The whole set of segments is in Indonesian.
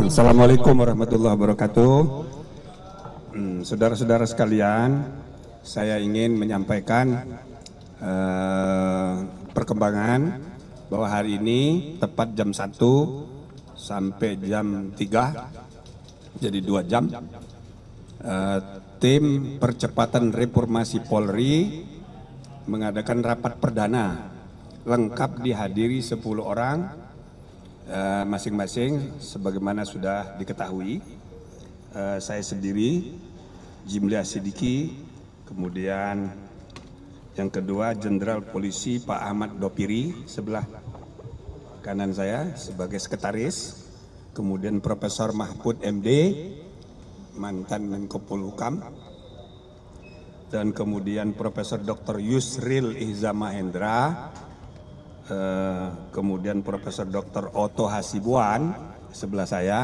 Assalamualaikum warahmatullahi wabarakatuh. Saudara-saudara sekalian, saya ingin menyampaikan perkembangan bahwa hari ini tepat jam 1 sampai jam 3, jadi 2 jam, tim percepatan reformasi Polri mengadakan rapat perdana lengkap dihadiri 10 orang masing-masing sebagaimana sudah diketahui. Saya sendiri, Jimli Asidiki, kemudian yang kedua Jenderal Polisi Pak Ahmad Dopiri sebelah kanan saya sebagai sekretaris, kemudian Profesor Mahfud MD, mantan Menko Polhukam, dan kemudian Profesor Dr. Yusril Ihza Mahendra, kemudian Profesor Dr. Otto Hasibuan sebelah saya.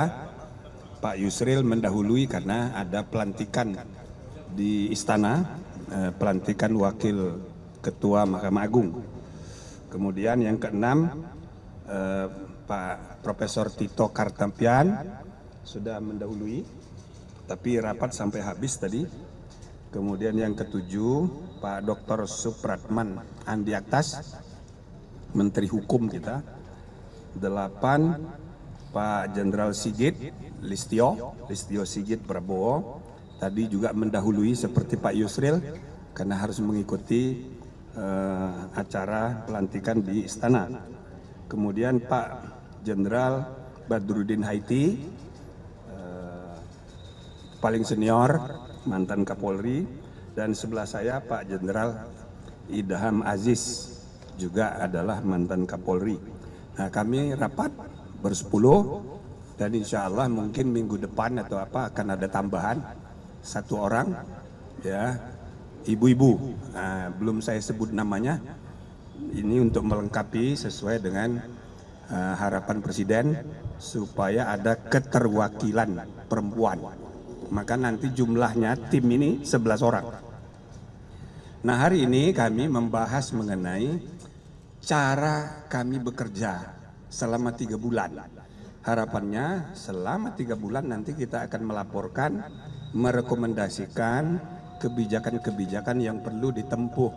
Pak Yusril mendahului karena ada pelantikan di istana, pelantikan wakil ketua Mahkamah Agung. Kemudian yang keenam Pak Profesor Tito Karnavian sudah mendahului, tapi rapat sampai habis tadi. Kemudian yang ketujuh Pak Dr. Supratman Andi Aktas, Menteri Hukum kita. 8 Pak Jenderal Sigit Listio Sigit Prabowo, tadi juga mendahului seperti Pak Yusril karena harus mengikuti acara pelantikan di istana. Kemudian Pak Jenderal Badrudin Haiti, paling senior, mantan Kapolri, dan sebelah saya Pak Jenderal Idham Aziz, juga adalah mantan Kapolri. Nah, kami rapat bersepuluh dan insya Allah mungkin minggu depan atau apa akan ada tambahan 1 orang, ya, ibu-ibu. Nah, belum saya sebut namanya. Ini untuk melengkapi sesuai dengan harapan Presiden supaya ada keterwakilan perempuan. Maka nanti jumlahnya tim ini 11 orang. Nah, hari ini kami membahas mengenai cara kami bekerja selama 3 bulan. Harapannya selama 3 bulan nanti kita akan melaporkan, merekomendasikan kebijakan-kebijakan yang perlu ditempuh,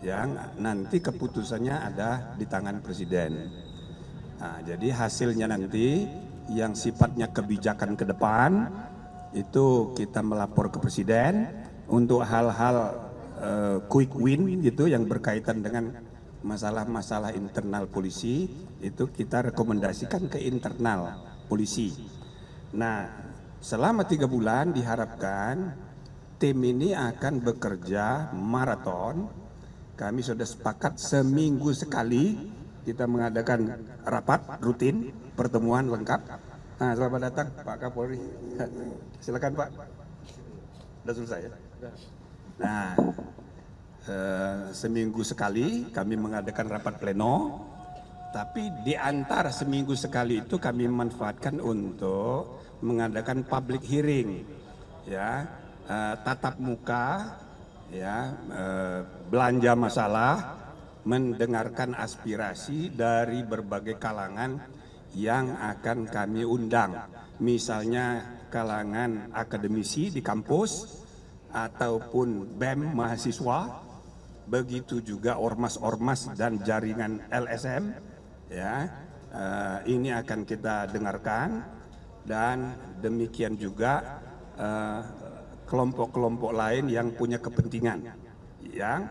yang nanti keputusannya ada di tangan Presiden. Nah, jadi hasilnya nanti yang sifatnya kebijakan ke depan itu kita melapor ke Presiden. Untuk hal-hal quick win gitu yang berkaitan dengan masalah-masalah internal polisi itu kita rekomendasikan ke internal polisi. Nah, selama 3 bulan diharapkan tim ini akan bekerja maraton. Kami sudah sepakat seminggu sekali kita mengadakan rapat rutin, pertemuan lengkap. Nah, selamat datang Pak Kapolri. Silakan Pak. Sudah selesai ya? Nah, seminggu sekali kami mengadakan rapat pleno, tapi di antara seminggu sekali itu kami manfaatkan untuk mengadakan public hearing, ya, tatap muka, ya, belanja masalah, mendengarkan aspirasi dari berbagai kalangan yang akan kami undang, misalnya kalangan akademisi di kampus ataupun BEM mahasiswa, begitu juga ormas-ormas dan jaringan LSM, ya, ini akan kita dengarkan, dan demikian juga kelompok-kelompok lain yang punya kepentingan, yang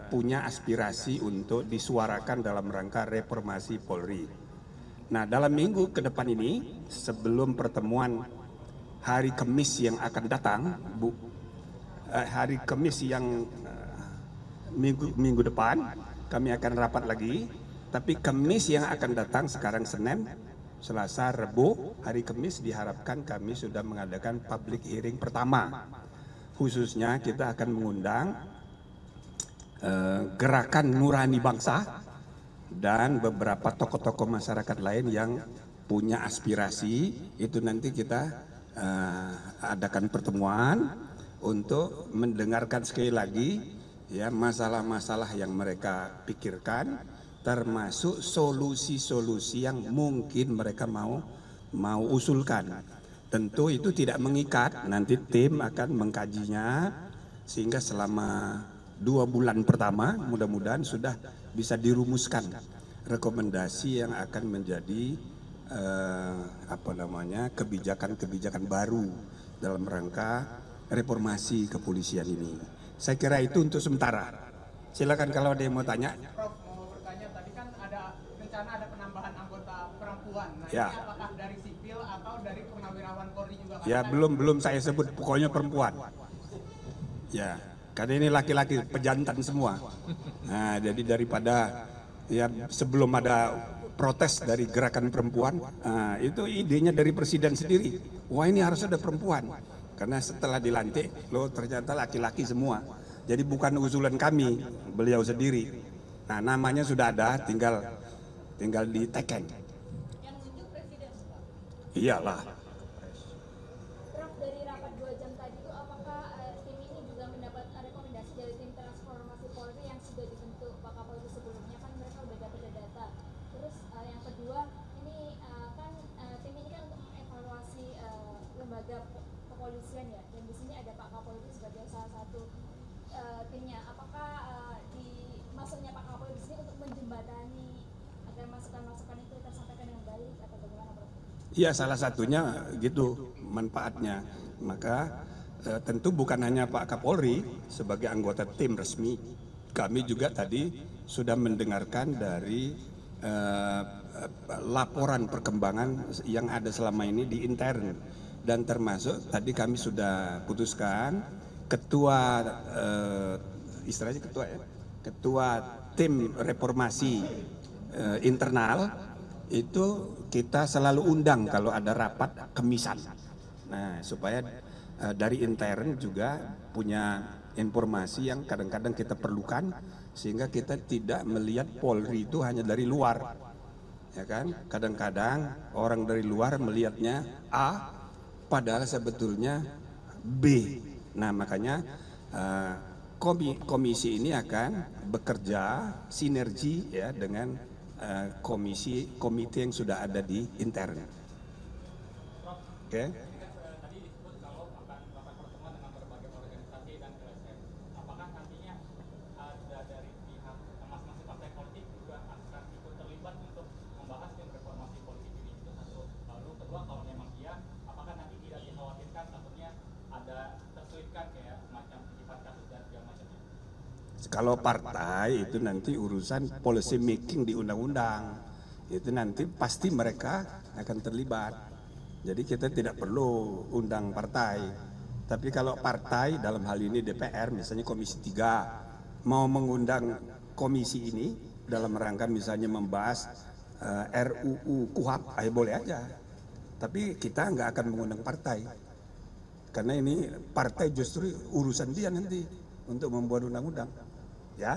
punya aspirasi untuk disuarakan dalam rangka reformasi Polri. Nah, dalam minggu ke depan ini, sebelum pertemuan hari Kamis yang akan datang, hari Kamis yang minggu depan kami akan rapat lagi, tapi Kamis yang akan datang, sekarang Senin, Selasa, Rabu, hari Kamis diharapkan kami sudah mengadakan public hearing pertama. Khususnya kita akan mengundang Gerakan Nurani Bangsa dan beberapa tokoh-tokoh masyarakat lain yang punya aspirasi. Itu nanti kita adakan pertemuan untuk mendengarkan sekali lagi, ya, masalah-masalah yang mereka pikirkan, termasuk solusi-solusi yang mungkin mereka mau mau usulkan. Tentu itu tidak mengikat, nanti tim akan mengkajinya sehingga selama 2 bulan pertama mudah-mudahan sudah bisa dirumuskan rekomendasi yang akan menjadi kebijakan-kebijakan baru dalam rangka reformasi kepolisian ini. Saya kira itu untuk sementara. Silakan kalau ada yang mau tanya. Prof, mau bertanya, tadi kan ada rencana ada penambahan anggota perempuan. Nah, ya. Ini apakah dari sipil atau dari purnawirawan Polri juga? Ya, belum saya sebut, pokoknya perempuan. Ya, karena ini laki-laki pejantan semua. Nah, jadi daripada ya sebelum ada protes dari gerakan perempuan, itu idenya dari presiden sendiri. Wah, ini harus ada perempuan. Karena setelah dilantik, ternyata laki-laki semua. Jadi bukan usulan kami, beliau sendiri. Nah, namanya sudah ada, tinggal diteken. Yang nunjuk presiden, Pak? Iyalah. Prof, dari rapat 2 jam tadi itu apakah tim ini juga mendapat rekomendasi dari tim transformasi Polri yang sudah dibentuk Pak Kapolri sebelumnya, kan mereka udah dapat data. Terus yang kedua, ini tim ini kan untuk mengevaluasi lembaga kepolisian ya, dan di sini ada Pak Kapolri sebagai salah satu timnya. Apakah maksudnya Pak Kapolri di sini untuk menjembatani agar masukan-masukan itu tersampaikan dengan baik atau bagaimana, Prof? Iya, salah satunya gitu manfaatnya. Maka tentu bukan hanya Pak Kapolri sebagai anggota tim resmi, kami juga tadi sudah mendengarkan dari laporan perkembangan yang ada selama ini di intern, dan termasuk tadi kami sudah putuskan ketua istilahnya ketua tim reformasi internal itu kita selalu undang kalau ada rapat kemisan. Nah, supaya dari intern juga punya informasi yang kadang-kadang kita perlukan, sehingga kita tidak melihat Polri itu hanya dari luar. Ya kan? Kadang-kadang orang dari luar melihatnya A padahal sebetulnya B. Nah, makanya komisi ini akan bekerja sinergi ya dengan komite yang sudah ada di intern. Oke. Tadi disebut kalau akan melakukan pertemuan dengan berbagai organisasi dan LSM. Apakah nantinya ada dari pihak masing-masing partai politik juga akan ikut terlibat untuk membahas tim reformasi politik ini? Itu satu. Lalu kedua, kalau memang iya, apakah nanti tidak dikhawatirkan takutnya ada terselipkan kayak semacam titipan kasus dan segala macamnya? Kalau partai itu nanti urusan policy making di undang-undang, itu nanti pasti mereka akan terlibat. Jadi kita tidak perlu undang partai. Tapi kalau partai dalam hal ini DPR misalnya Komisi 3 mau mengundang komisi ini dalam rangka misalnya membahas RUU KUHP, boleh aja. Tapi kita nggak akan mengundang partai. Karena ini partai justru urusan dia nanti untuk membuat undang-undang. Ya.